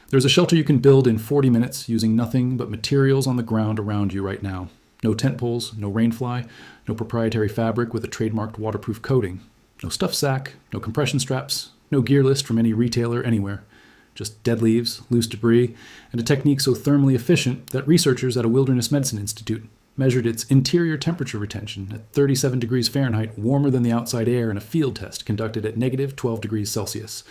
There's a shelter you can build in 40 minutes using nothing but materials on the ground around you right now. No tent poles, no rainfly, no proprietary fabric with a trademarked waterproof coating. No stuff sack, no compression straps, no gear list from any retailer anywhere. Just dead leaves, loose debris, and a technique so thermally efficient that researchers at a wilderness medicine institute measured its interior temperature retention at 37 degrees Fahrenheit, warmer than the outside air in a field test conducted at negative 12 degrees Celsius,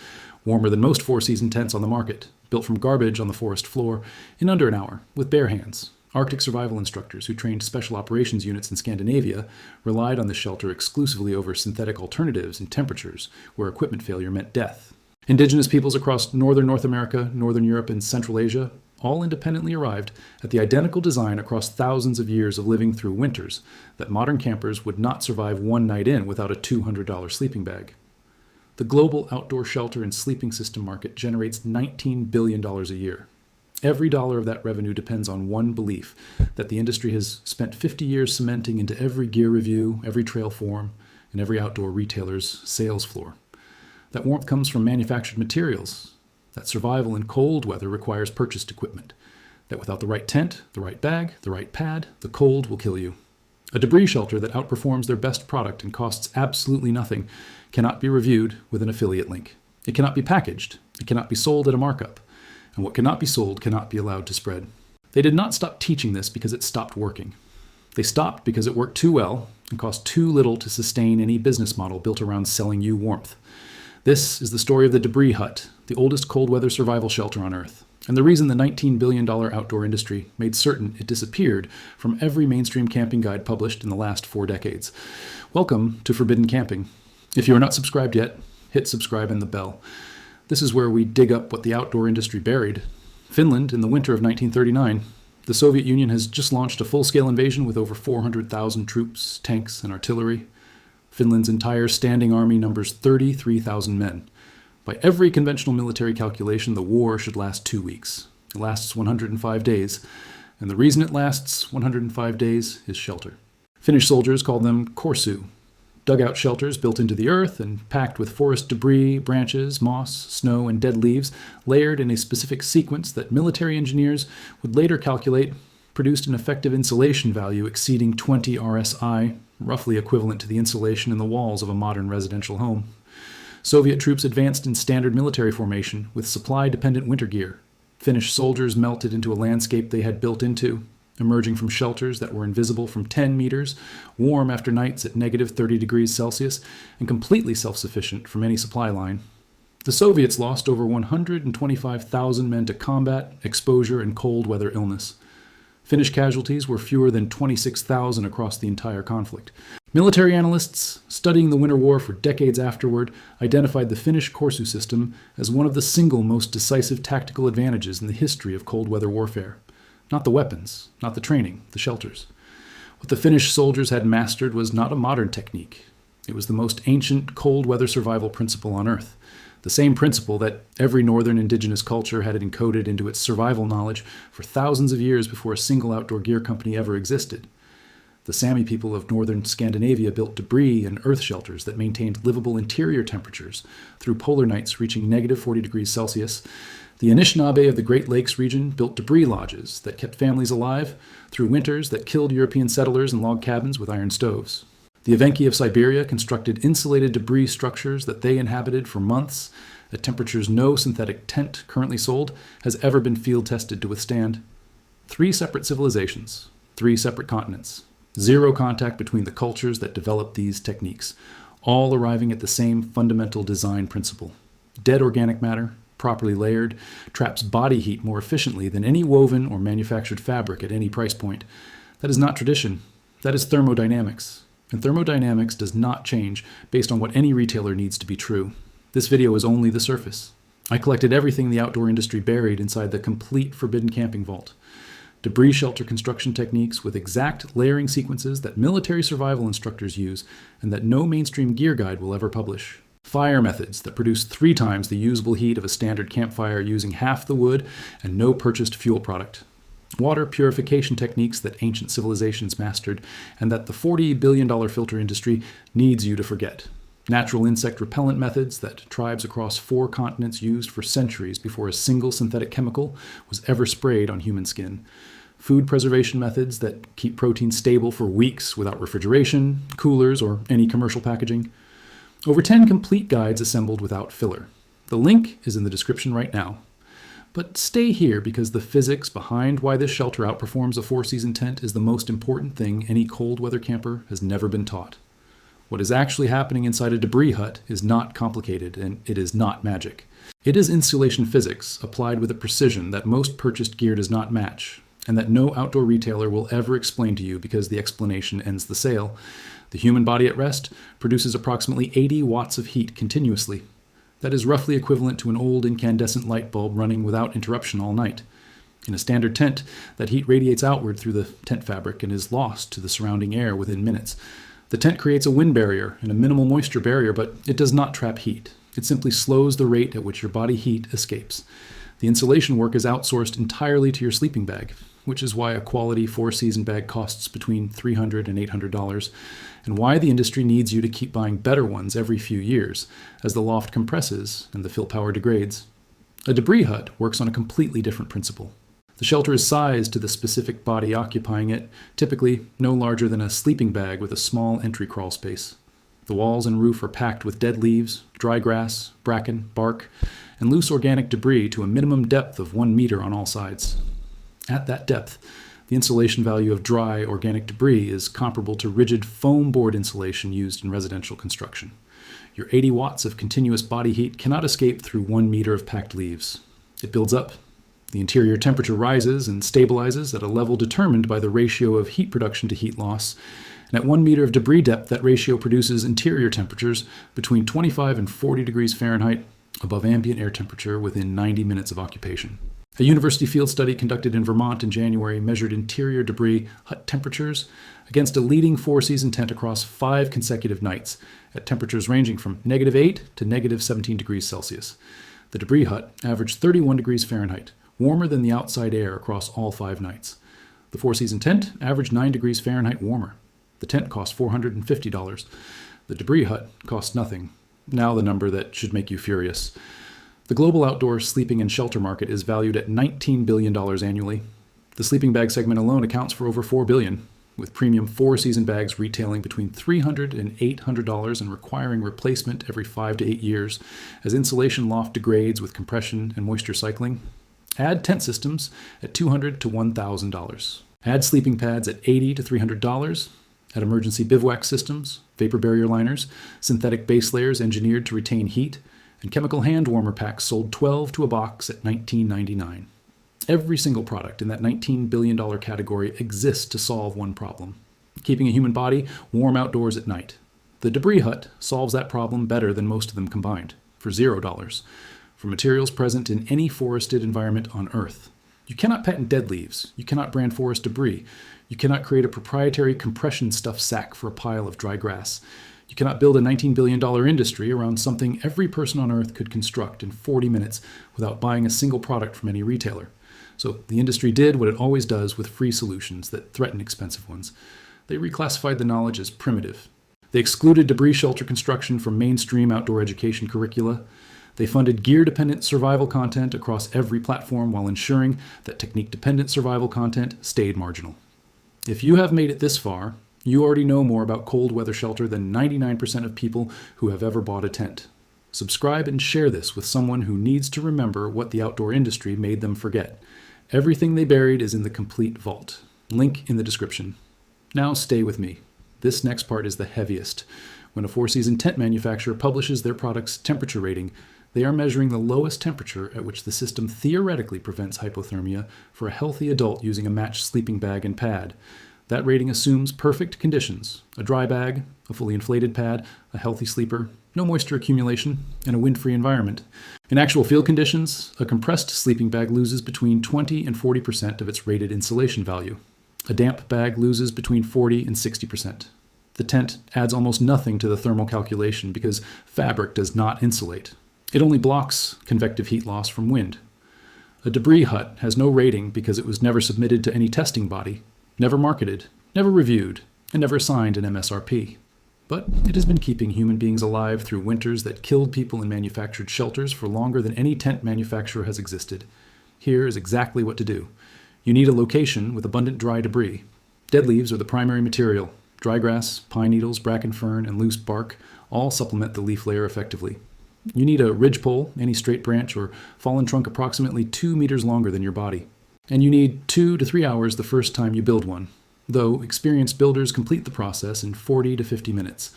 warmer than most four-season tents on the market, built from garbage on the forest floor, in under an hour, with bare hands. Arctic survival instructors who trained special operations units in Scandinavia relied on this shelter exclusively over synthetic alternatives in temperatures where equipment failure meant death. Indigenous peoples across northern North America, northern Europe, and Central Asia all independently arrived at the identical design across thousands of years of living through winters that modern campers would not survive one night in without a $200 sleeping bag. The global outdoor shelter and sleeping system market generates $19 billion a year. Every dollar of that revenue depends on one belief, that the industry has spent 50 years cementing into every gear review, every trail forum, and every outdoor retailer's sales floor. That warmth comes from manufactured materials, that survival in cold weather requires purchased equipment, that without the right tent, the right bag, the right pad, the cold will kill you. A debris shelter that outperforms their best product and costs absolutely nothing cannot be reviewed with an affiliate link. It cannot be packaged. It cannot be sold at a markup. And what cannot be sold cannot be allowed to spread. They did not stop teaching this because it stopped working. They stopped because it worked too well and cost too little to sustain any business model built around selling you warmth. This is the story of the Debris Hut, the oldest cold weather survival shelter on Earth, and the reason the $19 billion outdoor industry made certain it disappeared from every mainstream camping guide published in the last 4 decades. Welcome to Forbidden Camping. If you are not subscribed yet, hit subscribe and the bell. This is where we dig up what the outdoor industry buried. Finland in the winter of 1939. The Soviet Union has just launched a full-scale invasion with over 400,000 troops, tanks, and artillery. Finland's entire standing army numbers 33,000 men. By every conventional military calculation, the war should last 2 weeks. It lasts 105 days, and the reason it lasts 105 days is shelter. Finnish soldiers called them korsu, dugout shelters built into the earth and packed with forest debris, branches, moss, snow, and dead leaves, layered in a specific sequence that military engineers would later calculate produced an effective insulation value exceeding 20 RSI, roughly equivalent to the insulation in the walls of a modern residential home. Soviet troops advanced in standard military formation with supply-dependent winter gear. Finnish soldiers melted into a landscape they had built into, emerging from shelters that were invisible from 10 meters, warm after nights at negative 30 degrees Celsius, and completely self-sufficient from any supply line. The Soviets lost over 125,000 men to combat, exposure, and cold weather illness. Finnish casualties were fewer than 26,000 across the entire conflict. Military analysts, studying the Winter War for decades afterward, identified the Finnish Korsu system as one of the single most decisive tactical advantages in the history of cold weather warfare. Not the weapons, not the training, the shelters. What the Finnish soldiers had mastered was not a modern technique. It was the most ancient cold weather survival principle on Earth. The same principle that every northern indigenous culture had encoded into its survival knowledge for thousands of years before a single outdoor gear company ever existed. The Sami people of northern Scandinavia built debris and earth shelters that maintained livable interior temperatures through polar nights reaching negative 40 degrees Celsius. The Anishinaabe of the Great Lakes region built debris lodges that kept families alive through winters that killed European settlers in log cabins with iron stoves. The Evenki of Siberia constructed insulated debris structures that they inhabited for months at temperatures no synthetic tent currently sold has ever been field tested to withstand. 3 separate civilizations, 3 separate continents, 0 contact between the cultures that developed these techniques, all arriving at the same fundamental design principle. Dead organic matter, properly layered, traps body heat more efficiently than any woven or manufactured fabric at any price point. That is not tradition. That is thermodynamics. And thermodynamics does not change based on what any retailer needs to be true. This video is only the surface. I collected everything the outdoor industry buried inside the complete Forbidden Camping vault. Debris shelter construction techniques with exact layering sequences that military survival instructors use and that no mainstream gear guide will ever publish. Fire methods that produce 3 times the usable heat of a standard campfire using half the wood and no purchased fuel product. Water purification techniques that ancient civilizations mastered and that the $40 billion filter industry needs you to forget. natural insect repellent methods that tribes across 4 continents used for centuries before a single synthetic chemical was ever sprayed on human skin, food preservation methods that keep protein stable for weeks without refrigeration, coolers, or any commercial packaging, over 10 complete guides assembled without filler. The link is in the description right now. But stay here because the physics behind why this shelter outperforms a 4-season tent is the most important thing any cold weather camper has never been taught. What is actually happening inside a debris hut is not complicated, and it is not magic. It is insulation physics applied with a precision that most purchased gear does not match, and that no outdoor retailer will ever explain to you because the explanation ends the sale. The human body at rest produces approximately 80 watts of heat continuously. That is roughly equivalent to an old incandescent light bulb running without interruption all night. In a standard tent, that heat radiates outward through the tent fabric and is lost to the surrounding air within minutes. The tent creates a wind barrier and a minimal moisture barrier, but it does not trap heat. It simply slows the rate at which your body heat escapes. The insulation work is outsourced entirely to your sleeping bag, which is why a quality 4-season bag costs between $300 and $800, and why the industry needs you to keep buying better ones every few years, as the loft compresses and the fill power degrades. A debris hut works on a completely different principle. The shelter is sized to the specific body occupying it, typically no larger than a sleeping bag with a small entry crawl space. The walls and roof are packed with dead leaves, dry grass, bracken, bark, and loose organic debris to a minimum depth of 1 meter on all sides. At that depth, the insulation value of dry organic debris is comparable to rigid foam board insulation used in residential construction. Your 80 watts of continuous body heat cannot escape through 1 meter of packed leaves. It builds up. The interior temperature rises and stabilizes at a level determined by the ratio of heat production to heat loss, and at 1 meter of debris depth, that ratio produces interior temperatures between 25 and 40 degrees Fahrenheit above ambient air temperature within 90 minutes of occupation. A university field study conducted in Vermont in January measured interior debris hut temperatures against a leading 4-season tent across 5 consecutive nights at temperatures ranging from -8 to -17 degrees Celsius. The debris hut averaged 31 degrees Fahrenheit, warmer than the outside air across all 5 nights. The 4-season tent averaged 9 degrees Fahrenheit warmer. The tent cost $450. The debris hut cost nothing. Now the number that should make you furious. The global outdoor sleeping and shelter market is valued at $19 billion annually. The sleeping bag segment alone accounts for over $4 billion, with premium 4-season bags retailing between $300 and $800 and requiring replacement every 5 to 8 years as insulation loft degrades with compression and moisture cycling. Add tent systems at $200 to $1,000. Add sleeping pads at $80 to $300. Add emergency bivouac systems, vapor barrier liners, synthetic base layers engineered to retain heat, and chemical hand warmer packs sold 12 to a box at $19.99. Every single product in that $19 billion category exists to solve one problem: keeping a human body warm outdoors at night. The debris hut solves that problem better than most of them combined, for $0, for materials present in any forested environment on Earth. You cannot patent dead leaves. You cannot brand forest debris. You cannot create a proprietary compression stuffed sack for a pile of dry grass. You cannot build a $19 billion industry around something every person on Earth could construct in 40 minutes without buying a single product from any retailer. So the industry did what it always does with free solutions that threaten expensive ones. They reclassified the knowledge as primitive. They excluded debris shelter construction from mainstream outdoor education curricula. They funded gear-dependent survival content across every platform while ensuring that technique-dependent survival content stayed marginal. If you have made it this far, you already know more about cold weather shelter than 99% of people who have ever bought a tent. Subscribe and share this with someone who needs to remember what the outdoor industry made them forget. Everything they buried is in the complete vault. Link in the description. Now stay with me. This next part is the heaviest. When a 4-season tent manufacturer publishes their product's temperature rating, they are measuring the lowest temperature at which the system theoretically prevents hypothermia for a healthy adult using a matched sleeping bag and pad. That rating assumes perfect conditions: a dry bag, a fully inflated pad, a healthy sleeper, no moisture accumulation, and a wind-free environment. In actual field conditions, a compressed sleeping bag loses between 20 and 40% of its rated insulation value. A damp bag loses between 40 and 60%. The tent adds almost nothing to the thermal calculation because fabric does not insulate. It only blocks convective heat loss from wind. A debris hut has no rating because it was never submitted to any testing body, never marketed, never reviewed, and never assigned an MSRP. But it has been keeping human beings alive through winters that killed people in manufactured shelters for longer than any tent manufacturer has existed. Here is exactly what to do. You need a location with abundant dry debris. Dead leaves are the primary material. Dry grass, pine needles, bracken fern, and loose bark all supplement the leaf layer effectively. You need a ridgepole, any straight branch, or fallen trunk approximately 2 meters longer than your body. And you need 2 to 3 hours the first time you build one, though experienced builders complete the process in 40 to 50 minutes.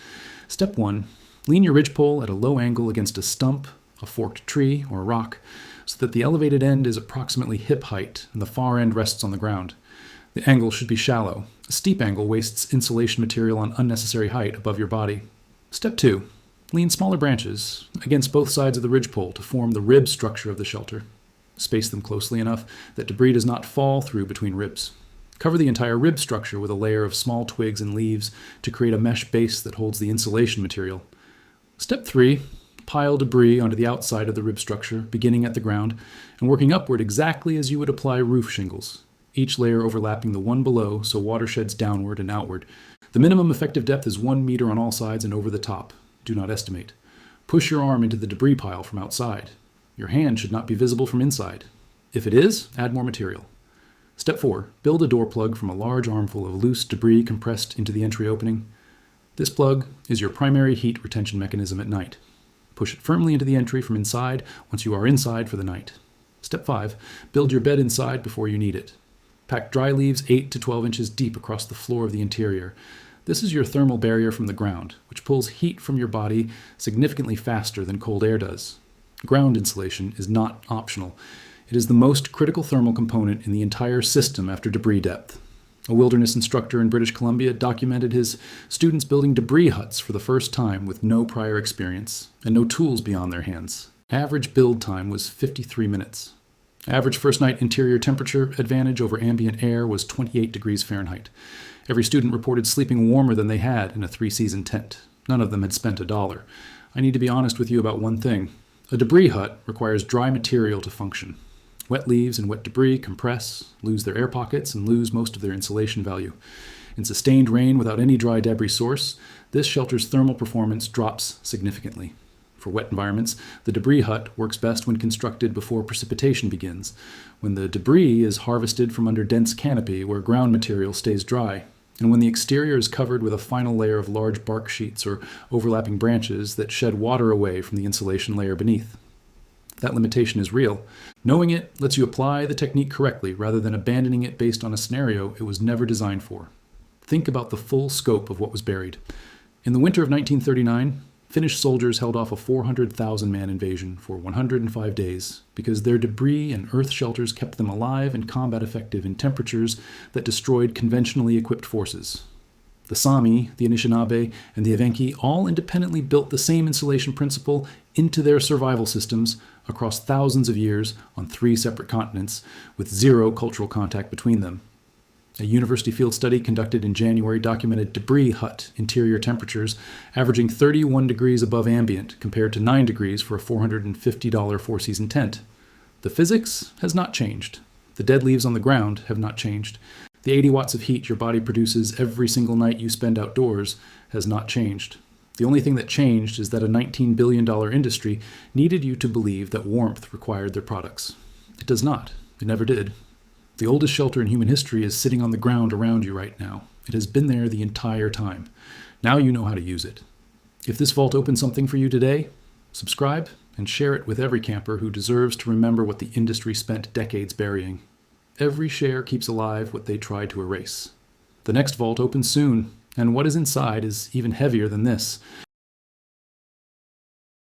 Step 1. Lean your ridgepole at a low angle against a stump, a forked tree, or a rock, so that the elevated end is approximately hip height and the far end rests on the ground. The angle should be shallow. A steep angle wastes insulation material on unnecessary height above your body. Step 2. Lean smaller branches against both sides of the ridgepole to form the rib structure of the shelter. Space them closely enough that debris does not fall through between ribs. Cover the entire rib structure with a layer of small twigs and leaves to create a mesh base that holds the insulation material. Step 3. Pile debris onto the outside of the rib structure, beginning at the ground and working upward exactly as you would apply roof shingles, each layer overlapping the one below so water sheds downward and outward. The minimum effective depth is 1 meter on all sides and over the top. Do not estimate. Push your arm into the debris pile from outside. Your hand should not be visible from inside. If it is, add more material. Step 4. Build a door plug from a large armful of loose debris compressed into the entry opening. This plug is your primary heat retention mechanism at night. Push it firmly into the entry from inside once you are inside for the night. Step 5. Build your bed inside before you need it. Pack dry leaves 8 to 12 inches deep across the floor of the interior. This is your thermal barrier from the ground, which pulls heat from your body significantly faster than cold air does. Ground insulation is not optional. It is the most critical thermal component in the entire system after debris depth. A wilderness instructor in British Columbia documented his students building debris huts for the first time with no prior experience and no tools beyond their hands. Average build time was 53 minutes. Average first night interior temperature advantage over ambient air was 28 degrees Fahrenheit. Every student reported sleeping warmer than they had in a 3-season tent. None of them had spent $1. I need to be honest with you about one thing. A debris hut requires dry material to function. Wet leaves and wet debris compress, lose their air pockets, and lose most of their insulation value. In sustained rain without any dry debris source, this shelter's thermal performance drops significantly. For wet environments, the debris hut works best when constructed before precipitation begins, when the debris is harvested from under dense canopy where ground material stays dry, and when the exterior is covered with a final layer of large bark sheets or overlapping branches that shed water away from the insulation layer beneath. That limitation is real. Knowing it lets you apply the technique correctly rather than abandoning it based on a scenario it was never designed for. Think about the full scope of what was buried. In the winter of 1939, Finnish soldiers held off a 400,000-man invasion for 105 days because their debris and earth shelters kept them alive and combat effective in temperatures that destroyed conventionally equipped forces. The Sami, the Anishinaabe, and the Evenki all independently built the same insulation principle into their survival systems across thousands of years on 3 separate continents with 0 cultural contact between them. A university field study conducted in January documented debris hut interior temperatures averaging 31 degrees above ambient compared to 9 degrees for a $450 4-season tent. The physics has not changed. The dead leaves on the ground have not changed. The 80 watts of heat your body produces every single night you spend outdoors has not changed. The only thing that changed is that a $19 billion industry needed you to believe that warmth required their products. It does not. It never did. The oldest shelter in human history is sitting on the ground around you right now. It has been there the entire time. Now you know how to use it. If this vault opened something for you today, subscribe and share it with every camper who deserves to remember what the industry spent decades burying. Every share keeps alive what they tried to erase. The next vault opens soon, and what is inside is even heavier than this.